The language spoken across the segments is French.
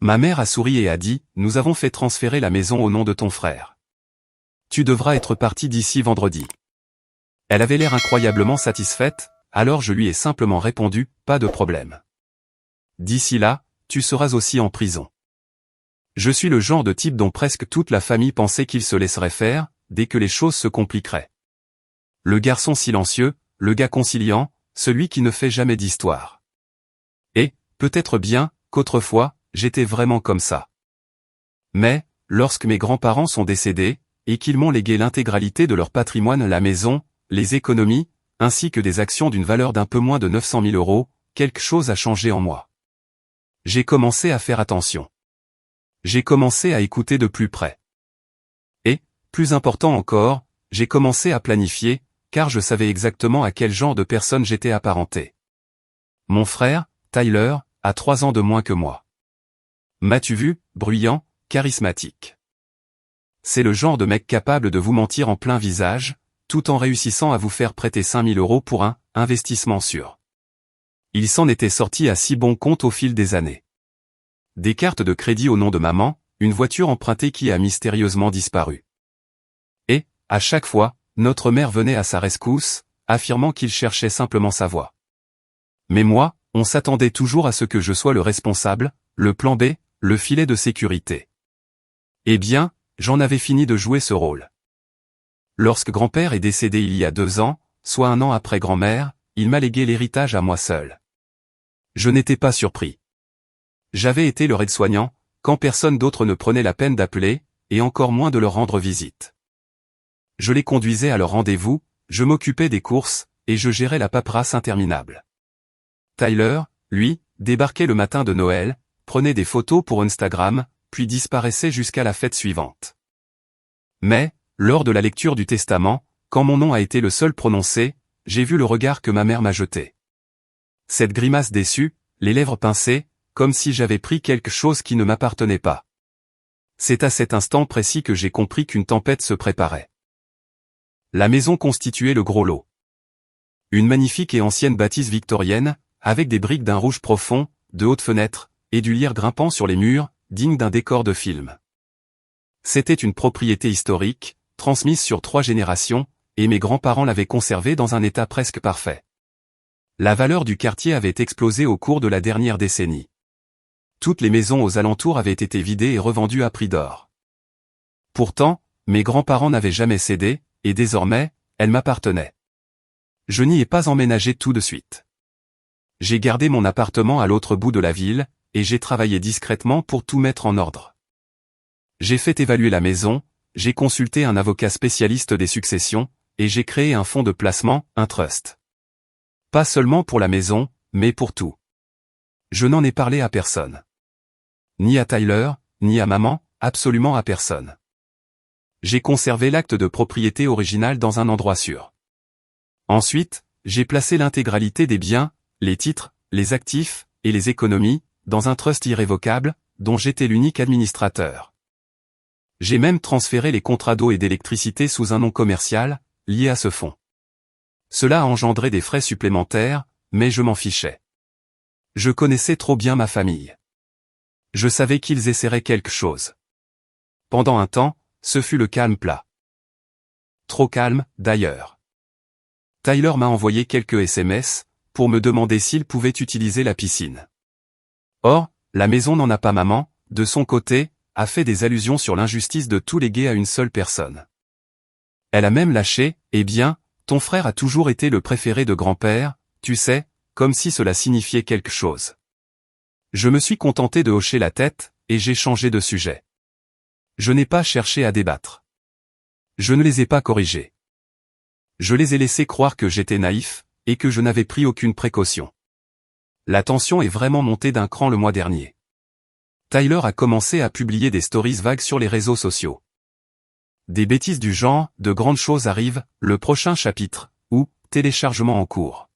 Ma mère a souri et a dit, nous avons fait transférer la maison au nom de ton frère. Tu devras être parti d'ici vendredi. Elle avait l'air incroyablement satisfaite, alors je lui ai simplement répondu, pas de problème. D'ici là, tu seras aussi en prison. Je suis le genre de type dont presque toute la famille pensait qu'il se laisserait faire, dès que les choses se compliqueraient. Le garçon silencieux, le gars conciliant, celui qui ne fait jamais d'histoire. Et, peut-être bien, qu'autrefois, j'étais vraiment comme ça. Mais, lorsque mes grands-parents sont décédés, et qu'ils m'ont légué l'intégralité de leur patrimoine, la maison, les économies, ainsi que des actions d'une valeur d'un peu moins de 900 000 €, quelque chose a changé en moi. J'ai commencé à faire attention. J'ai commencé à écouter de plus près. Et, plus important encore, j'ai commencé à planifier, car je savais exactement à quel genre de personne j'étais apparenté. Mon frère, Tyler, a 3 ans de moins que moi. M'as-tu vu, bruyant, charismatique. C'est le genre de mec capable de vous mentir en plein visage, tout en réussissant à vous faire prêter 5 000 € pour un investissement sûr. Il s'en était sorti à si bon compte au fil des années. Des cartes de crédit au nom de maman, une voiture empruntée qui a mystérieusement disparu. Et, à chaque fois, notre mère venait à sa rescousse, affirmant qu'il cherchait simplement sa voie. Mais moi, on s'attendait toujours à ce que je sois le responsable, le plan B, le filet de sécurité. Eh bien, j'en avais fini de jouer ce rôle. Lorsque grand-père est décédé il y a 2 ans, soit 1 an après grand-mère, il m'a légué l'héritage à moi seul. Je n'étais pas surpris. J'avais été leur aide-soignant, quand personne d'autre ne prenait la peine d'appeler, et encore moins de leur rendre visite. Je les conduisais à leur rendez-vous, je m'occupais des courses, et je gérais la paperasse interminable. Tyler, lui, débarquait le matin de Noël, prenait des photos pour Instagram, puis disparaissait jusqu'à la fête suivante. Mais, lors de la lecture du testament, quand mon nom a été le seul prononcé, j'ai vu le regard que ma mère m'a jeté. Cette grimace déçue, les lèvres pincées, comme si j'avais pris quelque chose qui ne m'appartenait pas. C'est à cet instant précis que j'ai compris qu'une tempête se préparait. La maison constituait le gros lot. Une magnifique et ancienne bâtisse victorienne, avec des briques d'un rouge profond, de hautes fenêtres, et du lierre grimpant sur les murs, digne d'un décor de film. C'était une propriété historique, transmise sur 3 générations, et mes grands-parents l'avaient conservée dans un état presque parfait. La valeur du quartier avait explosé au cours de la dernière décennie. Toutes les maisons aux alentours avaient été vidées et revendues à prix d'or. Pourtant, mes grands-parents n'avaient jamais cédé, et désormais, elle m'appartenait. Je n'y ai pas emménagé tout de suite. J'ai gardé mon appartement à l'autre bout de la ville, et j'ai travaillé discrètement pour tout mettre en ordre. J'ai fait évaluer la maison, j'ai consulté un avocat spécialiste des successions, et j'ai créé un fonds de placement, un trust. Pas seulement pour la maison, mais pour tout. Je n'en ai parlé à personne. Ni à Tyler, ni à maman, absolument à personne. J'ai conservé l'acte de propriété original dans un endroit sûr. Ensuite, j'ai placé l'intégralité des biens, les titres, les actifs, et les économies, dans un trust irrévocable, dont j'étais l'unique administrateur. J'ai même transféré les contrats d'eau et d'électricité sous un nom commercial, lié à ce fonds. Cela a engendré des frais supplémentaires, mais je m'en fichais. Je connaissais trop bien ma famille. Je savais qu'ils essaieraient quelque chose. Pendant un temps, ce fut le calme plat. Trop calme, d'ailleurs. Tyler m'a envoyé quelques SMS, pour me demander s'il pouvait utiliser la piscine. Or, la maison n'en a pas. Maman, de son côté, a fait des allusions sur l'injustice de tout léguer à une seule personne. Elle a même lâché, eh bien, ton frère a toujours été le préféré de grand-père, tu sais, comme si cela signifiait quelque chose. Je me suis contenté de hocher la tête, et j'ai changé de sujet. Je n'ai pas cherché à débattre. Je ne les ai pas corrigés. Je les ai laissés croire que j'étais naïf, et que je n'avais pris aucune précaution. La tension est vraiment montée d'un cran le mois dernier. Tyler a commencé à publier des stories vagues sur les réseaux sociaux. Des bêtises du genre, de grandes choses arrivent, le prochain chapitre, ou, téléchargement en cours.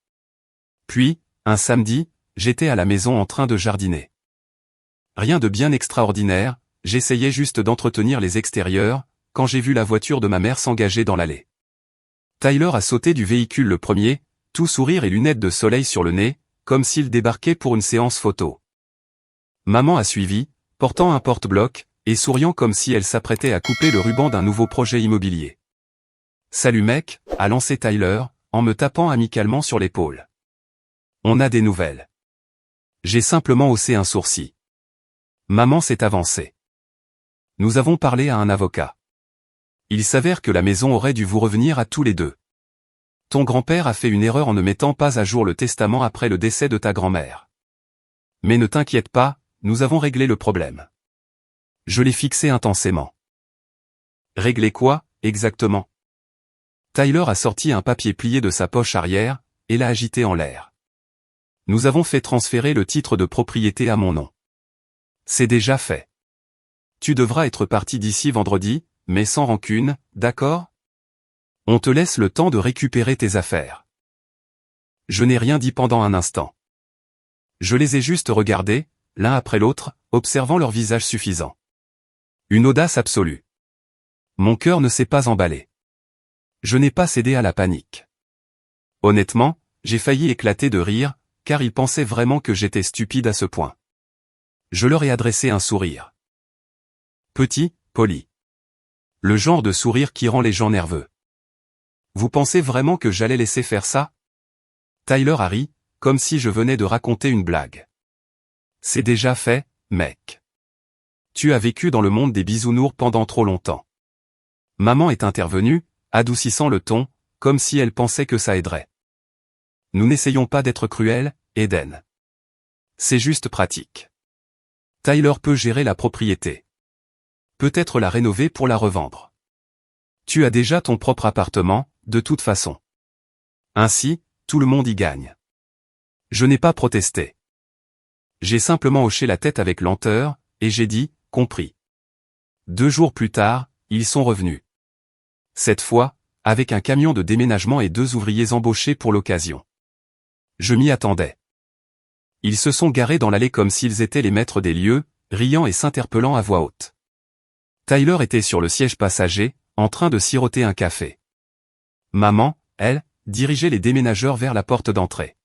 Puis, un samedi, j'étais à la maison en train de jardiner. Rien de bien extraordinaire, j'essayais juste d'entretenir les extérieurs, quand j'ai vu la voiture de ma mère s'engager dans l'allée. Tyler a sauté du véhicule le premier, tout sourire et lunettes de soleil sur le nez, comme s'il débarquait pour une séance photo. Maman a suivi, portant un porte-bloc, et souriant comme si elle s'apprêtait à couper le ruban d'un nouveau projet immobilier. « Salut mec », a lancé Tyler, en me tapant amicalement sur l'épaule. « On a des nouvelles. » J'ai simplement haussé un sourcil. Maman s'est avancée. « Nous avons parlé à un avocat. Il s'avère que la maison aurait dû vous revenir à tous les deux. Ton grand-père a fait une erreur en ne mettant pas à jour le testament après le décès de ta grand-mère. Mais ne t'inquiète pas, nous avons réglé le problème. » Je l'ai fixé intensément. Régler quoi, exactement? Tyler a sorti un papier plié de sa poche arrière, et l'a agité en l'air. Nous avons fait transférer le titre de propriété à mon nom. C'est déjà fait. Tu devras être parti d'ici vendredi, mais sans rancune, d'accord? On te laisse le temps de récupérer tes affaires. Je n'ai rien dit pendant un instant. Je les ai juste regardés, l'un après l'autre, observant leur visage suffisant. Une audace absolue. Mon cœur ne s'est pas emballé. Je n'ai pas cédé à la panique. Honnêtement, j'ai failli éclater de rire, car ils pensaient vraiment que j'étais stupide à ce point. Je leur ai adressé un sourire. Petit, poli. Le genre de sourire qui rend les gens nerveux. Vous pensez vraiment que j'allais laisser faire ça? Tyler a ri, comme si je venais de raconter une blague. C'est déjà fait, mec. Tu as vécu dans le monde des bisounours pendant trop longtemps. Maman est intervenue, adoucissant le ton, comme si elle pensait que ça aiderait. Nous n'essayons pas d'être cruels, Eden. C'est juste pratique. Tyler peut gérer la propriété. Peut-être la rénover pour la revendre. Tu as déjà ton propre appartement, de toute façon. Ainsi, tout le monde y gagne. Je n'ai pas protesté. J'ai simplement hoché la tête avec lenteur, et j'ai dit, compris. 2 jours plus tard, ils sont revenus. Cette fois, avec un camion de déménagement et 2 ouvriers embauchés pour l'occasion. Je m'y attendais. Ils se sont garés dans l'allée comme s'ils étaient les maîtres des lieux, riant et s'interpellant à voix haute. Tyler était sur le siège passager, en train de siroter un café. Maman, elle, dirigeait les déménageurs vers la porte d'entrée.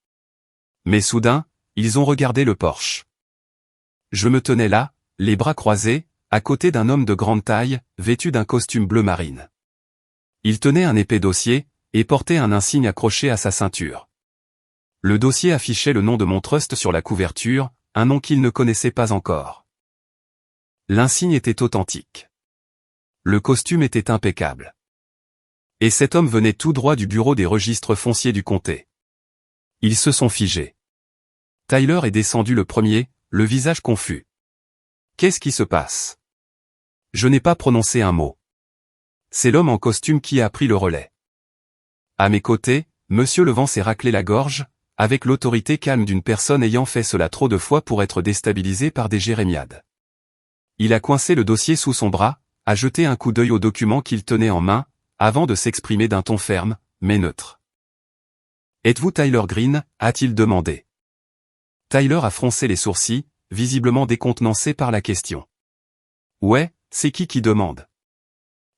Mais soudain, ils ont regardé le porche. Je me tenais là, les bras croisés, à côté d'un homme de grande taille, vêtu d'un costume bleu marine. Il tenait un épais dossier, et portait un insigne accroché à sa ceinture. Le dossier affichait le nom de mon trust sur la couverture, un nom qu'il ne connaissait pas encore. L'insigne était authentique. Le costume était impeccable. Et cet homme venait tout droit du bureau des registres fonciers du comté. Ils se sont figés. Tyler est descendu le premier, le visage confus. Qu'est-ce qui se passe? Je n'ai pas prononcé un mot. C'est l'homme en costume qui a pris le relais. À mes côtés, Monsieur Levent s'est raclé la gorge, avec l'autorité calme d'une personne ayant fait cela trop de fois pour être déstabilisée par des jérémiades. Il a coincé le dossier sous son bras, a jeté un coup d'œil au document qu'il tenait en main, avant de s'exprimer d'un ton ferme, mais neutre. « Êtes-vous Tyler Green ?» a-t-il demandé. Tyler a froncé les sourcils, visiblement décontenancé par la question. « Ouais, c'est qui demande ?»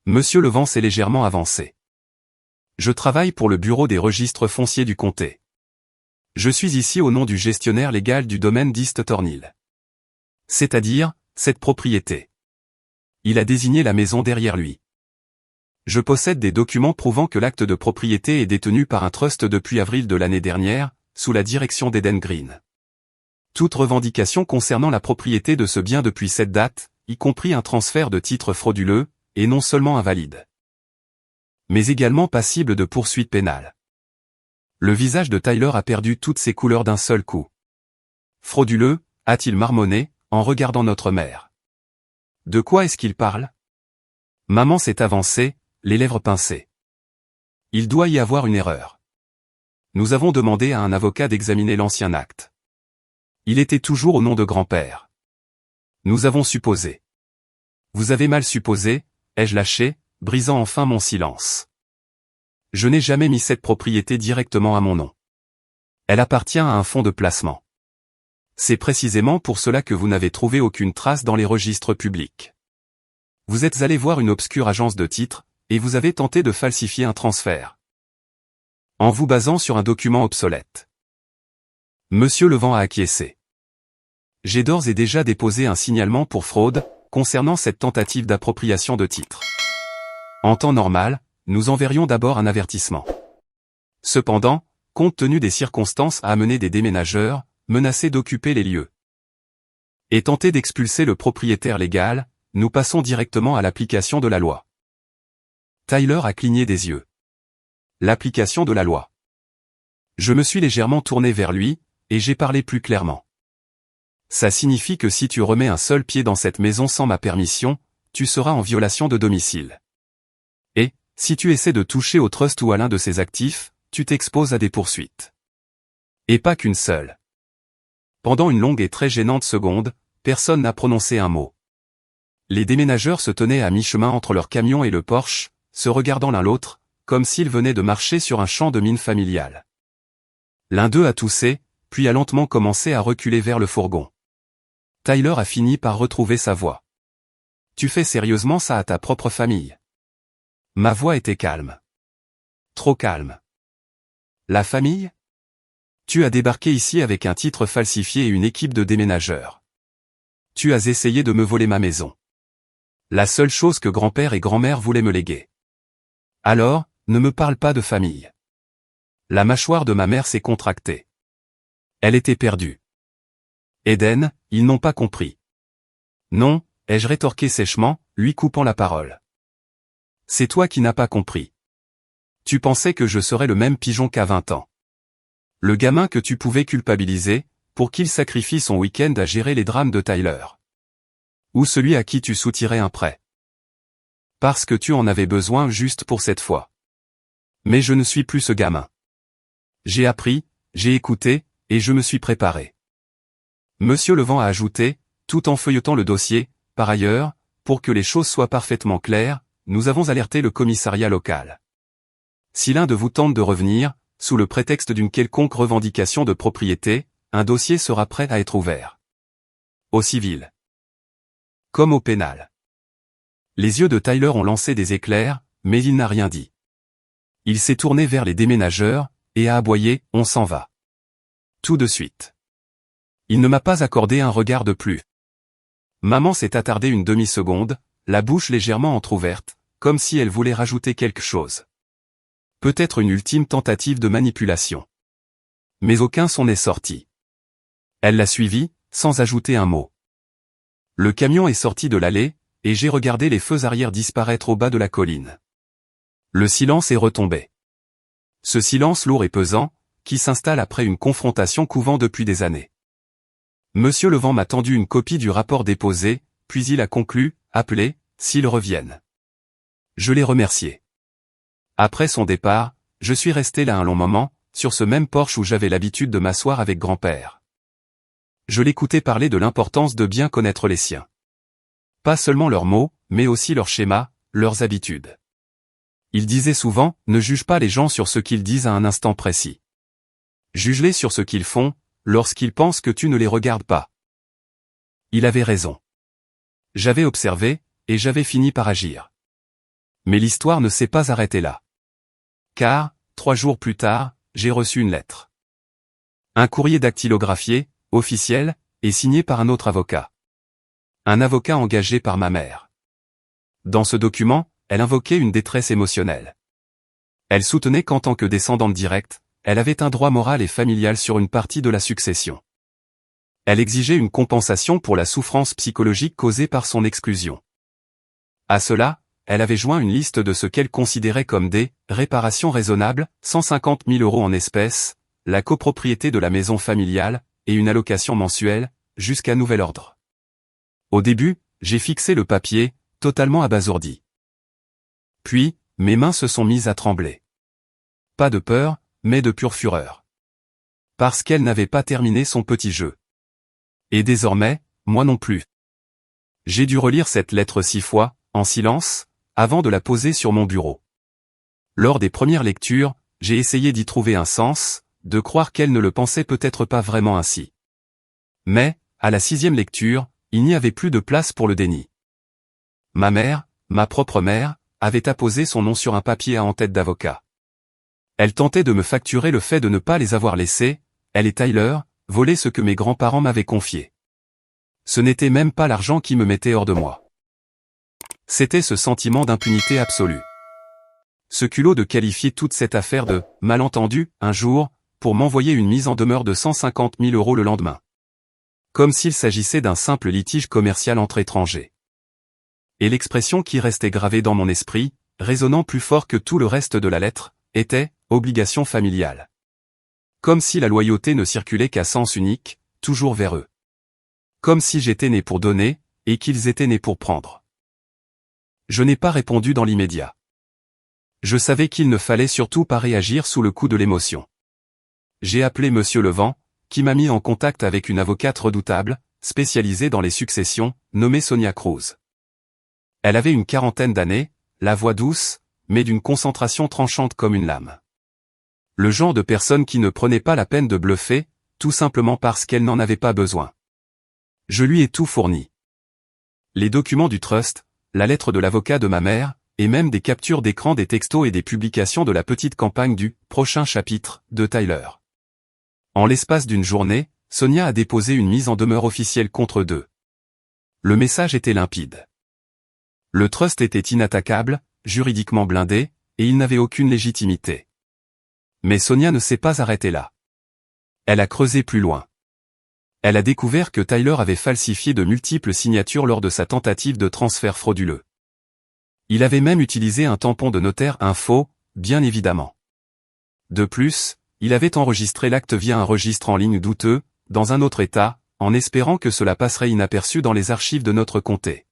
Monsieur Levent s'est légèrement avancé. « Je travaille pour le bureau des registres fonciers du comté. Je suis ici au nom du gestionnaire légal du domaine d'East Thornhill. C'est-à-dire, cette propriété. » Il a désigné la maison derrière lui. Je possède des documents prouvant que l'acte de propriété est détenu par un trust depuis avril de l'année dernière, sous la direction d'Eden Green. Toute revendication concernant la propriété de ce bien depuis cette date, y compris un transfert de titres frauduleux, est non seulement invalide, mais également passible de poursuites pénales. Le visage de Tyler a perdu toutes ses couleurs d'un seul coup. Frauduleux, a-t-il marmonné, en regardant notre mère. De quoi est-ce qu'il parle? Maman s'est avancée, les lèvres pincées. Il doit y avoir une erreur. Nous avons demandé à un avocat d'examiner l'ancien acte. Il était toujours au nom de grand-père. Nous avons supposé. Vous avez mal supposé, ai-je lâché, brisant enfin mon silence. Je n'ai jamais mis cette propriété directement à mon nom. Elle appartient à un fonds de placement. C'est précisément pour cela que vous n'avez trouvé aucune trace dans les registres publics. Vous êtes allé voir une obscure agence de titres, et vous avez tenté de falsifier un transfert. En vous basant sur un document obsolète. Monsieur Levent a acquiescé. j'ai d'ores et déjà déposé un signalement pour fraude, concernant cette tentative d'appropriation de titres. En temps normal, nous enverrions d'abord un avertissement. Cependant, compte tenu des circonstances à amener des déménageurs, menacés d'occuper les lieux, et tenter d'expulser le propriétaire légal, nous passons directement à l'application de la loi. Tyler a cligné des yeux. L'application de la loi. Je me suis légèrement tourné vers lui, et j'ai parlé plus clairement. Ça signifie que si tu remets un seul pied dans cette maison sans ma permission, tu seras en violation de domicile. Et, si tu essaies de toucher au trust ou à l'un de ses actifs, tu t'exposes à des poursuites. Et pas qu'une seule. Pendant une longue et très gênante seconde, personne n'a prononcé un mot. Les déménageurs se tenaient à mi-chemin entre leur camion et le Porsche, se regardant l'un l'autre, comme s'ils venaient de marcher sur un champ de mine familial. L'un d'eux a toussé, puis a lentement commencé à reculer vers le fourgon. Tyler a fini par retrouver sa voix. « Tu fais sérieusement ça à ta propre famille ?» Ma voix était calme. Trop calme. « La famille ? Tu as débarqué ici avec un titre falsifié et une équipe de déménageurs. Tu as essayé de me voler ma maison. La seule chose que grand-père et grand-mère voulaient me léguer. Alors, ne me parle pas de famille. » La mâchoire de ma mère s'est contractée. Elle était perdue. Eden, ils n'ont pas compris. Non, ai-je rétorqué sèchement, lui coupant la parole. C'est toi qui n'as pas compris. Tu pensais que je serais le même pigeon qu'à 20 ans. Le gamin que tu pouvais culpabiliser, pour qu'il sacrifie son week-end à gérer les drames de Tyler. Ou celui à qui tu soutirais un prêt. Parce que tu en avais besoin juste pour cette fois. Mais je ne suis plus ce gamin. J'ai appris, j'ai écouté, et je me suis préparé. Monsieur Levent a ajouté, tout en feuilletant le dossier, par ailleurs, pour que les choses soient parfaitement claires, nous avons alerté le commissariat local. Si l'un de vous tente de revenir, sous le prétexte d'une quelconque revendication de propriété, un dossier sera prêt à être ouvert. Au civil. Comme au pénal. Les yeux de Tyler ont lancé des éclairs, mais il n'a rien dit. Il s'est tourné vers les déménageurs, et a aboyé, on s'en va. Tout de suite. Il ne m'a pas accordé un regard de plus. Maman s'est attardée une demi-seconde, la bouche légèrement entr'ouverte, comme si elle voulait rajouter quelque chose. Peut-être une ultime tentative de manipulation. Mais aucun son n'est sorti. Elle l'a suivi, sans ajouter un mot. Le camion est sorti de l'allée, et j'ai regardé les feux arrière disparaître au bas de la colline. Le silence est retombé. Ce silence lourd et pesant, qui s'installe après une confrontation couvant depuis des années. Monsieur Levent m'a tendu une copie du rapport déposé, puis il a conclu, appelez, s'ils reviennent. Je l'ai remercié. Après son départ, je suis resté là un long moment, sur ce même porche où j'avais l'habitude de m'asseoir avec grand-père. Je l'écoutais parler de l'importance de bien connaître les siens. Pas seulement leurs mots, mais aussi leurs schémas, leurs habitudes. Il disait souvent, ne juge pas les gens sur ce qu'ils disent à un instant précis. Juge-les sur ce qu'ils font, lorsqu'ils pensent que tu ne les regardes pas. Il avait raison. J'avais observé, et j'avais fini par agir. Mais l'histoire ne s'est pas arrêtée là. Car, 3 jours plus tard, j'ai reçu une lettre. Un courrier dactylographié, officiel, et signé par un autre avocat. Un avocat engagé par ma mère. Dans ce document, elle invoquait une détresse émotionnelle. Elle soutenait qu'en tant que descendante directe, elle avait un droit moral et familial sur une partie de la succession. Elle exigeait une compensation pour la souffrance psychologique causée par son exclusion. À cela, elle avait joint une liste de ce qu'elle considérait comme des « réparations raisonnables », 150 000 € en espèces, la copropriété de la maison familiale, et une allocation mensuelle, jusqu'à nouvel ordre. Au début, j'ai fixé le papier, totalement abasourdi. Puis, mes mains se sont mises à trembler. Pas de peur, mais de pure fureur. Parce qu'elle n'avait pas terminé son petit jeu. Et désormais, moi non plus. J'ai dû relire cette lettre 6 fois, en silence, avant de la poser sur mon bureau. Lors des premières lectures, j'ai essayé d'y trouver un sens, de croire qu'elle ne le pensait peut-être pas vraiment ainsi. Mais, à la 6e lecture, il n'y avait plus de place pour le déni. Ma mère, ma propre mère, avait apposé son nom sur un papier à en-tête d'avocat. Elle tentait de me facturer le fait de ne pas les avoir laissés, elle et Tyler, voler ce que mes grands-parents m'avaient confié. Ce n'était même pas l'argent qui me mettait hors de moi. C'était ce sentiment d'impunité absolue. Ce culot de qualifier toute cette affaire de « malentendu » un jour, pour m'envoyer une mise en demeure de 150 000 € le lendemain. Comme s'il s'agissait d'un simple litige commercial entre étrangers. Et l'expression qui restait gravée dans mon esprit, résonnant plus fort que tout le reste de la lettre, était « obligation familiale ». Comme si la loyauté ne circulait qu'à sens unique, toujours vers eux. Comme si j'étais né pour donner, et qu'ils étaient nés pour prendre. Je n'ai pas répondu dans l'immédiat. Je savais qu'il ne fallait surtout pas réagir sous le coup de l'émotion. J'ai appelé Monsieur Levent, qui m'a mis en contact avec une avocate redoutable, spécialisée dans les successions, nommée Sonia Cruz. Elle avait une quarantaine d'années, la voix douce, mais d'une concentration tranchante comme une lame. Le genre de personne qui ne prenait pas la peine de bluffer, tout simplement parce qu'elle n'en avait pas besoin. Je lui ai tout fourni. Les documents du trust, la lettre de l'avocat de ma mère, et même des captures d'écran des textos et des publications de la petite campagne du « prochain chapitre » de Tyler. En l'espace d'une journée, Sonia a déposé une mise en demeure officielle contre eux. Le message était limpide. Le trust était inattaquable, juridiquement blindé, et il n'avait aucune légitimité. Mais Sonia ne s'est pas arrêtée là. Elle a creusé plus loin. Elle a découvert que Tyler avait falsifié de multiples signatures lors de sa tentative de transfert frauduleux. Il avait même utilisé un tampon de notaire faux, bien évidemment. De plus, il avait enregistré l'acte via un registre en ligne douteux, dans un autre État, en espérant que cela passerait inaperçu dans les archives de notre comté.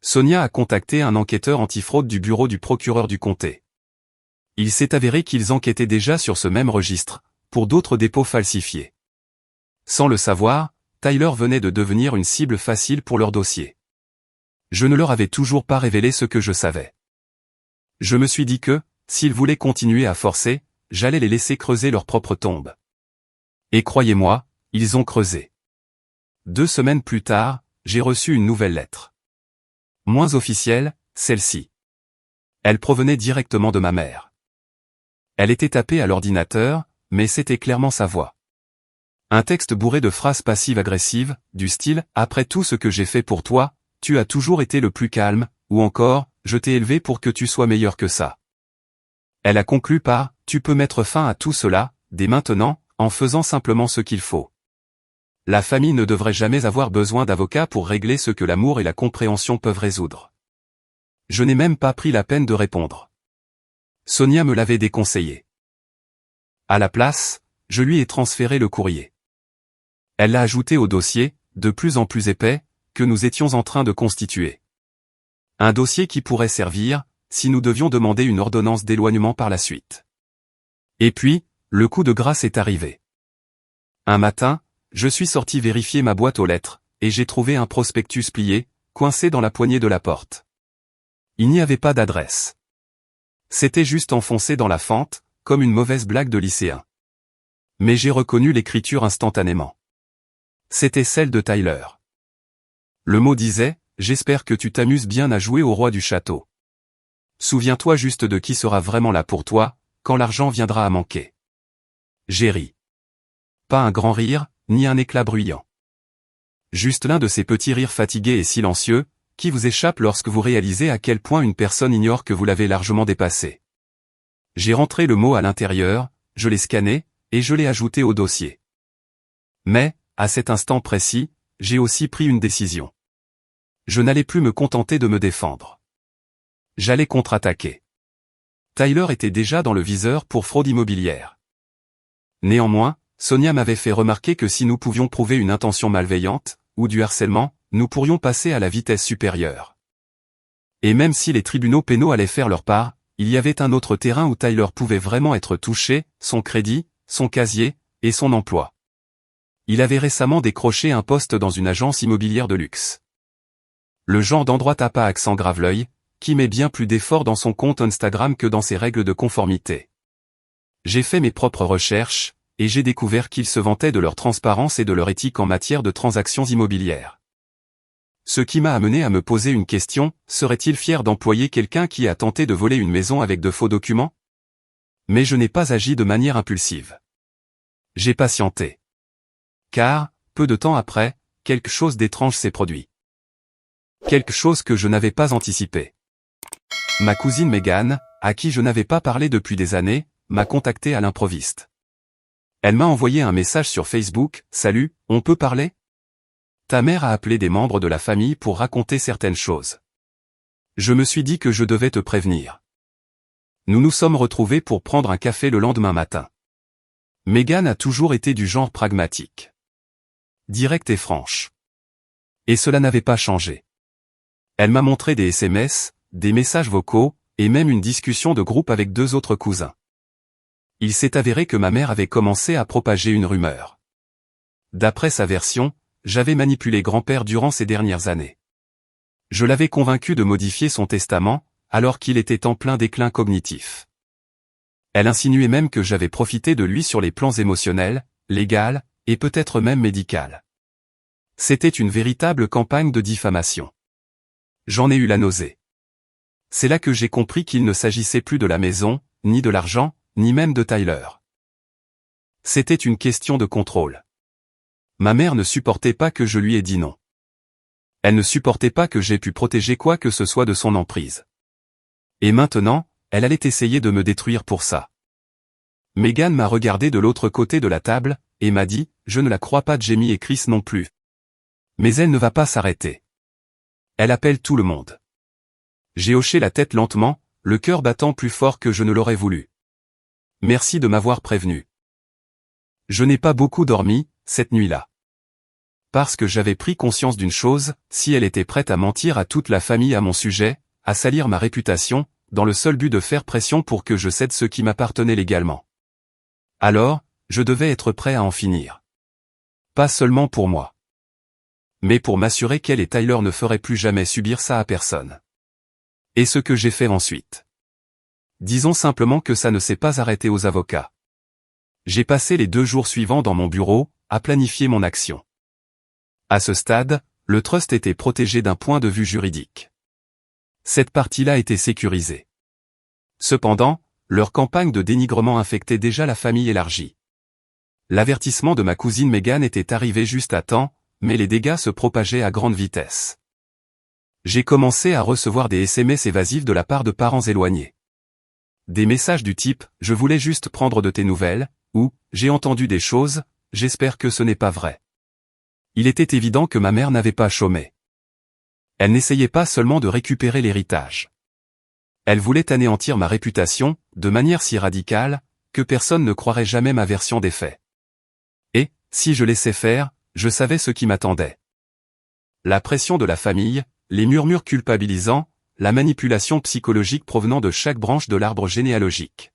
Sonia a contacté un enquêteur antifraude du bureau du procureur du comté. Il s'est avéré qu'ils enquêtaient déjà sur ce même registre, pour d'autres dépôts falsifiés. Sans le savoir, Tyler venait de devenir une cible facile pour leur dossier. Je ne leur avais toujours pas révélé ce que je savais. Je me suis dit que, s'ils voulaient continuer à forcer, j'allais les laisser creuser leur propre tombe. Et croyez-moi, ils ont creusé. 2 semaines plus tard, j'ai reçu une nouvelle lettre. Moins officielle, celle-ci. Elle provenait directement de ma mère. Elle était tapée à l'ordinateur, mais c'était clairement sa voix. Un texte bourré de phrases passives-agressives, du style « Après tout ce que j'ai fait pour toi, tu as toujours été le plus calme » ou encore « Je t'ai élevé pour que tu sois meilleur que ça ». Elle a conclu par « Tu peux mettre fin à tout cela, dès maintenant, en faisant simplement ce qu'il faut. » La famille ne devrait jamais avoir besoin d'avocat pour régler ce que l'amour et la compréhension peuvent résoudre. Je n'ai même pas pris la peine de répondre. Sonia me l'avait déconseillé. À la place, je lui ai transféré le courrier. Elle l'a ajouté au dossier, de plus en plus épais, que nous étions en train de constituer. Un dossier qui pourrait servir, si nous devions demander une ordonnance d'éloignement par la suite. Et puis, le coup de grâce est arrivé. Un matin, je suis sorti vérifier ma boîte aux lettres, et j'ai trouvé un prospectus plié, coincé dans la poignée de la porte. Il n'y avait pas d'adresse. C'était juste enfoncé dans la fente, comme une mauvaise blague de lycéen. Mais j'ai reconnu l'écriture instantanément. C'était celle de Tyler. Le mot disait « J'espère que tu t'amuses bien à jouer au roi du château. Souviens-toi juste de qui sera vraiment là pour toi, quand l'argent viendra à manquer. » J'ai ri. Pas un grand rire, ni un éclat bruyant. Juste l'un de ces petits rires fatigués et silencieux, qui vous échappent lorsque vous réalisez à quel point une personne ignore que vous l'avez largement dépassé. J'ai rentré le mot à l'intérieur, je l'ai scanné, et je l'ai ajouté au dossier. Mais, à cet instant précis, j'ai aussi pris une décision. Je n'allais plus me contenter de me défendre. J'allais contre-attaquer. Tyler était déjà dans le viseur pour fraude immobilière. Néanmoins, Sonia m'avait fait remarquer que si nous pouvions prouver une intention malveillante, ou du harcèlement, nous pourrions passer à la vitesse supérieure. Et même si les tribunaux pénaux allaient faire leur part, il y avait un autre terrain où Tyler pouvait vraiment être touché, son crédit, son casier, et son emploi. Il avait récemment décroché un poste dans une agence immobilière de luxe. Le genre d'endroit tape à accent grave l'œil, qui met bien plus d'efforts dans son compte Instagram que dans ses règles de conformité. J'ai fait mes propres recherches, et j'ai découvert qu'ils se vantaient de leur transparence et de leur éthique en matière de transactions immobilières. Ce qui m'a amené à me poser une question, serait-il fier d'employer quelqu'un qui a tenté de voler une maison avec de faux documents? Mais je n'ai pas agi de manière impulsive. J'ai patienté. Car, peu de temps après, quelque chose d'étrange s'est produit. Quelque chose que je n'avais pas anticipé. Ma cousine Megan, à qui je n'avais pas parlé depuis des années, m'a contacté à l'improviste. Elle m'a envoyé un message sur Facebook, « Salut, on peut parler ? Ta mère a appelé des membres de la famille pour raconter certaines choses. Je me suis dit que je devais te prévenir. » Nous nous sommes retrouvés pour prendre un café le lendemain matin. Megan a toujours été du genre pragmatique. Directe et franche. Et cela n'avait pas changé. Elle m'a montré des SMS, des messages vocaux, et même une discussion de groupe avec 2 autres cousins. Il s'est avéré que ma mère avait commencé à propager une rumeur. D'après sa version, j'avais manipulé grand-père durant ces dernières années. Je l'avais convaincu de modifier son testament, alors qu'il était en plein déclin cognitif. Elle insinuait même que j'avais profité de lui sur les plans émotionnels, légal, et peut-être même médical. C'était une véritable campagne de diffamation. J'en ai eu la nausée. C'est là que j'ai compris qu'il ne s'agissait plus de la maison, ni de l'argent, ni même de Tyler. C'était une question de contrôle. Ma mère ne supportait pas que je lui ai dit non. Elle ne supportait pas que j'aie pu protéger quoi que ce soit de son emprise. Et maintenant, elle allait essayer de me détruire pour ça. Megan m'a regardé de l'autre côté de la table, et m'a dit, « Je ne la crois pas, Jamie et Chris non plus. Mais elle ne va pas s'arrêter. Elle appelle tout le monde. » J'ai hoché la tête lentement, le cœur battant plus fort que je ne l'aurais voulu. Merci de m'avoir prévenu. Je n'ai pas beaucoup dormi, cette nuit-là. Parce que j'avais pris conscience d'une chose, si elle était prête à mentir à toute la famille à mon sujet, à salir ma réputation, dans le seul but de faire pression pour que je cède ce qui m'appartenait légalement. Alors, je devais être prêt à en finir. Pas seulement pour moi. Mais pour m'assurer qu'elle et Tyler ne feraient plus jamais subir ça à personne. Et ce que j'ai fait ensuite. Disons simplement que ça ne s'est pas arrêté aux avocats. J'ai passé les 2 jours suivants dans mon bureau, à planifier mon action. À ce stade, le trust était protégé d'un point de vue juridique. Cette partie-là était sécurisée. Cependant, leur campagne de dénigrement infectait déjà la famille élargie. L'avertissement de ma cousine Megan était arrivé juste à temps, mais les dégâts se propageaient à grande vitesse. J'ai commencé à recevoir des SMS évasifs de la part de parents éloignés. Des messages du type « Je voulais juste prendre de tes nouvelles » ou « J'ai entendu des choses, j'espère que ce n'est pas vrai ». Il était évident que ma mère n'avait pas chômé. Elle n'essayait pas seulement de récupérer l'héritage. Elle voulait anéantir ma réputation, de manière si radicale, que personne ne croirait jamais ma version des faits. Et, si je laissais faire, je savais ce qui m'attendait. La pression de la famille, les murmures culpabilisants, la manipulation psychologique provenant de chaque branche de l'arbre généalogique.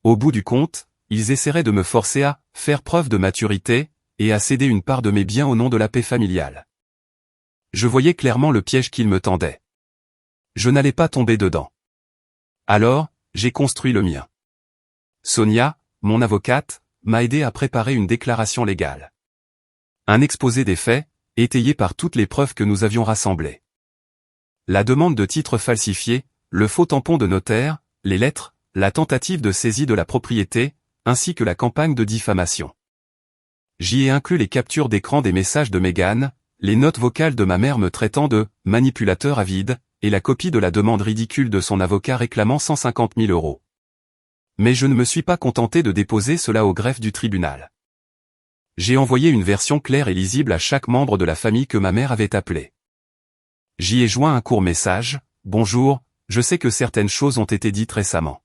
Au bout du compte, ils essaieraient de me forcer à faire preuve de maturité, et à céder une part de mes biens au nom de la paix familiale. Je voyais clairement le piège qu'ils me tendaient. Je n'allais pas tomber dedans. Alors, j'ai construit le mien. Sonia, mon avocate, m'a aidé à préparer une déclaration légale. Un exposé des faits, étayé par toutes les preuves que nous avions rassemblées. La demande de titre falsifié, le faux tampon de notaire, les lettres, la tentative de saisie de la propriété, ainsi que la campagne de diffamation. J'y ai inclus les captures d'écran des messages de Megan, les notes vocales de ma mère me traitant de « manipulateur avide » et la copie de la demande ridicule de son avocat réclamant 150 000 €. Mais je ne me suis pas contenté de déposer cela au greffe du tribunal. J'ai envoyé une version claire et lisible à chaque membre de la famille que ma mère avait appelé. J'y ai joint un court message, « Bonjour, je sais que certaines choses ont été dites récemment.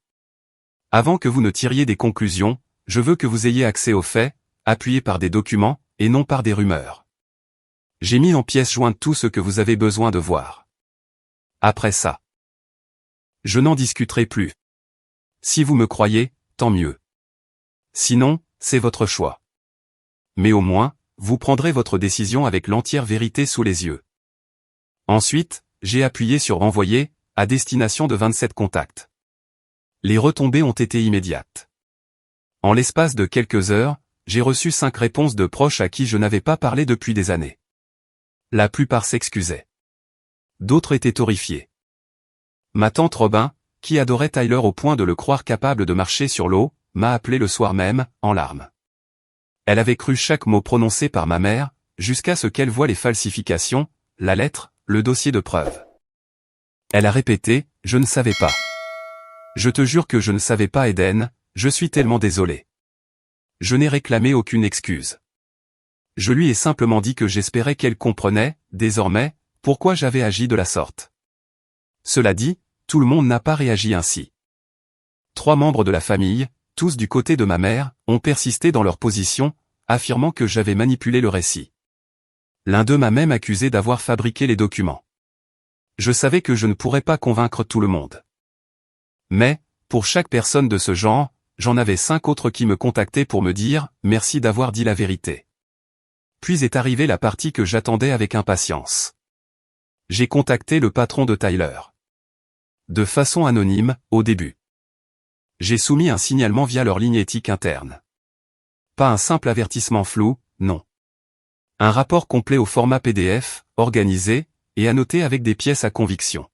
Avant que vous ne tiriez des conclusions, je veux que vous ayez accès aux faits, appuyés par des documents, et non par des rumeurs. J'ai mis en pièces jointes tout ce que vous avez besoin de voir. Après ça, je n'en discuterai plus. Si vous me croyez, tant mieux. Sinon, c'est votre choix. Mais au moins, vous prendrez votre décision avec l'entière vérité sous les yeux. » Ensuite, j'ai appuyé sur « Envoyer » à destination de 27 contacts. Les retombées ont été immédiates. En l'espace de quelques heures, j'ai reçu 5 réponses de proches à qui je n'avais pas parlé depuis des années. La plupart s'excusaient. D'autres étaient horrifiés. Ma tante Robin, qui adorait Tyler au point de le croire capable de marcher sur l'eau, m'a appelé le soir même, en larmes. Elle avait cru chaque mot prononcé par ma mère, jusqu'à ce qu'elle voie les falsifications, la lettre, le dossier de preuve. Elle a répété, « Je ne savais pas. Je te jure que je ne savais pas Eden, je suis tellement désolé. » Je n'ai réclamé aucune excuse. Je lui ai simplement dit que j'espérais qu'elle comprenait, désormais, pourquoi j'avais agi de la sorte. Cela dit, tout le monde n'a pas réagi ainsi. 3 membres de la famille, tous du côté de ma mère, ont persisté dans leur position, affirmant que j'avais manipulé le récit. L'un d'eux m'a même accusé d'avoir fabriqué les documents. Je savais que je ne pourrais pas convaincre tout le monde. Mais, pour chaque personne de ce genre, j'en avais 5 autres qui me contactaient pour me dire « Merci d'avoir dit la vérité ». Puis est arrivée la partie que j'attendais avec impatience. J'ai contacté le patron de Tyler. De façon anonyme, au début. J'ai soumis un signalement via leur ligne éthique interne. Pas un simple avertissement flou, non. Un rapport complet au format PDF, organisé, et annoté avec des pièces à conviction.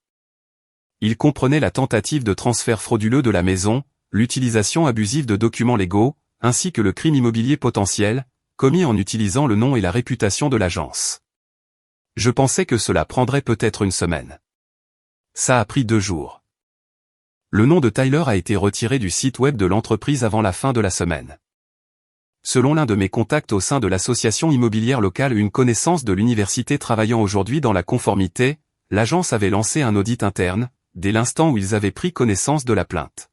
Il comprenait la tentative de transfert frauduleux de la maison, l'utilisation abusive de documents légaux, ainsi que le crime immobilier potentiel, commis en utilisant le nom et la réputation de l'agence. Je pensais que cela prendrait peut-être une semaine. Ça a pris 2 jours. Le nom de Tyler a été retiré du site web de l'entreprise avant la fin de la semaine. Selon l'un de mes contacts au sein de l'association immobilière locale, une connaissance de l'université travaillant aujourd'hui dans la conformité, l'agence avait lancé un audit interne, dès l'instant où ils avaient pris connaissance de la plainte.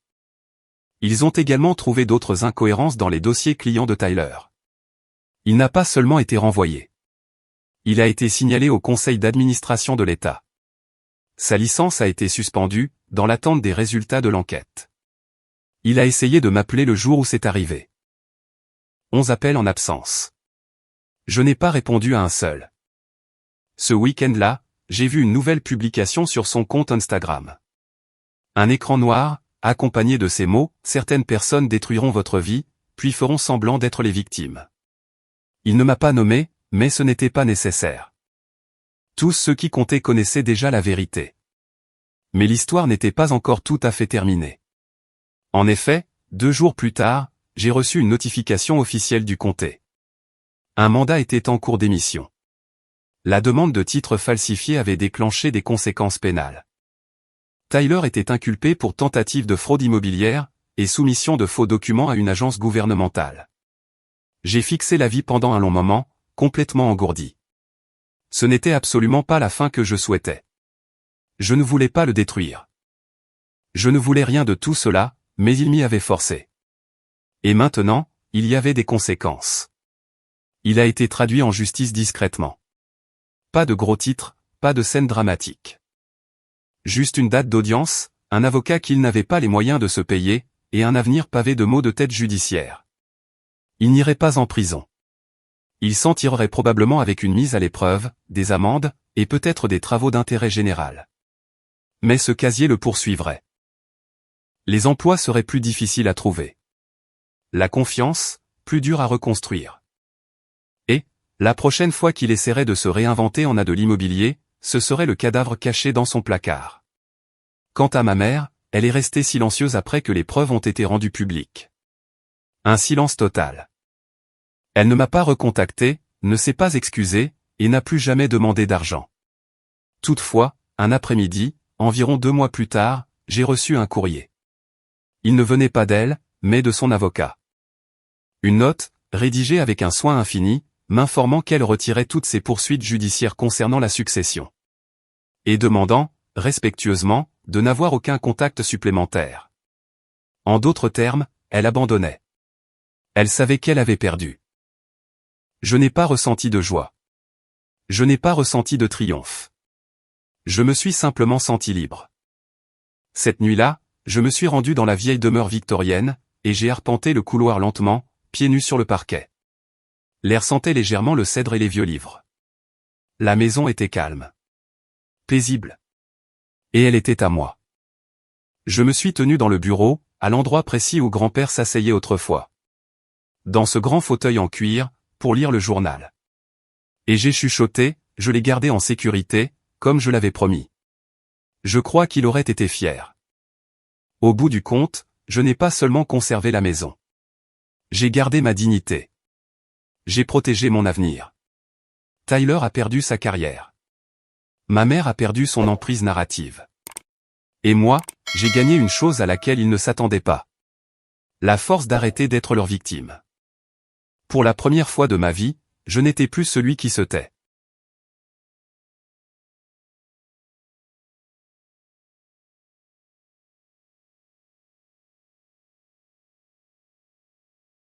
Ils ont également trouvé d'autres incohérences dans les dossiers clients de Tyler. Il n'a pas seulement été renvoyé. Il a été signalé au conseil d'administration de l'État. Sa licence a été suspendue, dans l'attente des résultats de l'enquête. Il a essayé de m'appeler le jour où c'est arrivé. 11 appels en absence. Je n'ai pas répondu à un seul. Ce week-end-là, j'ai vu une nouvelle publication sur son compte Instagram. Un écran noir, accompagné de ces mots, « Certaines personnes détruiront votre vie, puis feront semblant d'être les victimes. » Il ne m'a pas nommé, mais ce n'était pas nécessaire. Tous ceux qui comptaient connaissaient déjà la vérité. Mais l'histoire n'était pas encore tout à fait terminée. En effet, 2 jours plus tard, j'ai reçu une notification officielle du comté. Un mandat était en cours d'émission. La demande de titre falsifié avait déclenché des conséquences pénales. Tyler était inculpé pour tentative de fraude immobilière et soumission de faux documents à une agence gouvernementale. J'ai fixé la vie pendant un long moment, complètement engourdi. Ce n'était absolument pas la fin que je souhaitais. Je ne voulais pas le détruire. Je ne voulais rien de tout cela, mais il m'y avait forcé. Et maintenant, il y avait des conséquences. Il a été traduit en justice discrètement. Pas de gros titres, pas de scène dramatique. Juste une date d'audience, un avocat qu'il n'avait pas les moyens de se payer, et un avenir pavé de maux de tête judiciaires. Il n'irait pas en prison. Il s'en tirerait probablement avec une mise à l'épreuve, des amendes, et peut-être des travaux d'intérêt général. Mais ce casier le poursuivrait. Les emplois seraient plus difficiles à trouver. La confiance, plus dure à reconstruire. Et, la prochaine fois qu'il essaierait de se réinventer en a de l'immobilier, ce serait le cadavre caché dans son placard. Quant à ma mère, elle est restée silencieuse après que les preuves ont été rendues publiques. Un silence total. Elle ne m'a pas recontacté, ne s'est pas excusée, et n'a plus jamais demandé d'argent. Toutefois, un après-midi, environ 2 mois plus tard, j'ai reçu un courrier. Il ne venait pas d'elle, mais de son avocat. Une note, rédigée avec un soin infini, m'informant qu'elle retirait toutes ses poursuites judiciaires concernant la succession. Et demandant, respectueusement, de n'avoir aucun contact supplémentaire. En d'autres termes, elle abandonnait. Elle savait qu'elle avait perdu. Je n'ai pas ressenti de joie. Je n'ai pas ressenti de triomphe. Je me suis simplement senti libre. Cette nuit-là, je me suis rendu dans la vieille demeure victorienne, et j'ai arpenté le couloir lentement, pieds nus sur le parquet. L'air sentait légèrement le cèdre et les vieux livres. La maison était calme. Paisible. Et elle était à moi. Je me suis tenu dans le bureau, à l'endroit précis où grand-père s'asseyait autrefois. Dans ce grand fauteuil en cuir, pour lire le journal. Et j'ai chuchoté, je l'ai gardé en sécurité, comme je l'avais promis. Je crois qu'il aurait été fier. Au bout du compte, je n'ai pas seulement conservé la maison. J'ai gardé ma dignité. J'ai protégé mon avenir. Tyler a perdu sa carrière. Ma mère a perdu son emprise narrative. Et moi, j'ai gagné une chose à laquelle ils ne s'attendaient pas. La force d'arrêter d'être leur victime. Pour la première fois de ma vie, je n'étais plus celui qui se tait.